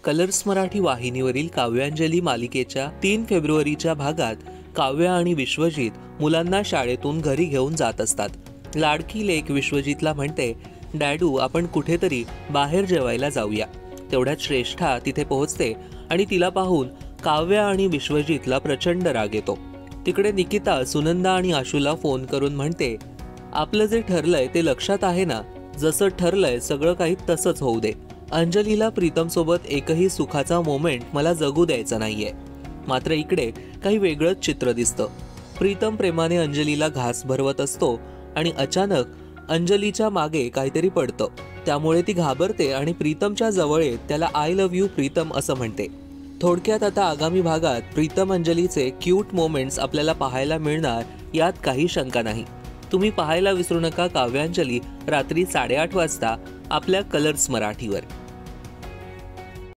Colours Marathi वाहिनीवरील काव्यांजली मालिकेच्या 3 फेब्रुवारीच्या भागात काव्या आणि विश्वजित मुलांना शाळेतून घरी घेऊन जात असतात। लाडकी लेक विश्वजितला म्हणते, डॅडू आपण कुठेतरी बाहेर जेवायला जाऊया। तेवढ्यात श्रेष्ठा तिथे पोहोचते आणि तिला पाहून काव्या आणि विश्वजितला प्रचंड राग येतो। तिकडे निकिता सुनंदा आणि आशूला फोन करून म्हणते, आपलं जे ठरलंय ते लक्षात आहे ना, जसं ठरलंय सगळं काही तसंच होऊ दे। अंजलीला प्रीतम सोबत एकही सुखाचा मोमेंट मला जगू द्यायचा नाहीये। मात्र इकडे काही वेगळंच चित्र दिसतं। प्रीतम प्रेमाने अंजलीला घास भरवत असतो आणि अचानक अंजलीच्या मागे काहीतरी पडतं। त्यामुळे ती घाबरते आणि प्रीतमच्या जवळ येत त्याला आय लव्ह यू प्रीतम असं म्हणते। थोडक्यात आता आगामी भागात प्रीतम अंजलीचे क्यूट मोमेंट्स आपल्याला पाहायला मिळणार यात काही शंका नाही। तुम्ही पाहायला विसरू नका काव्यांजली रात्री 8:30 वाजता आपल्या कलर्स मराठीवर।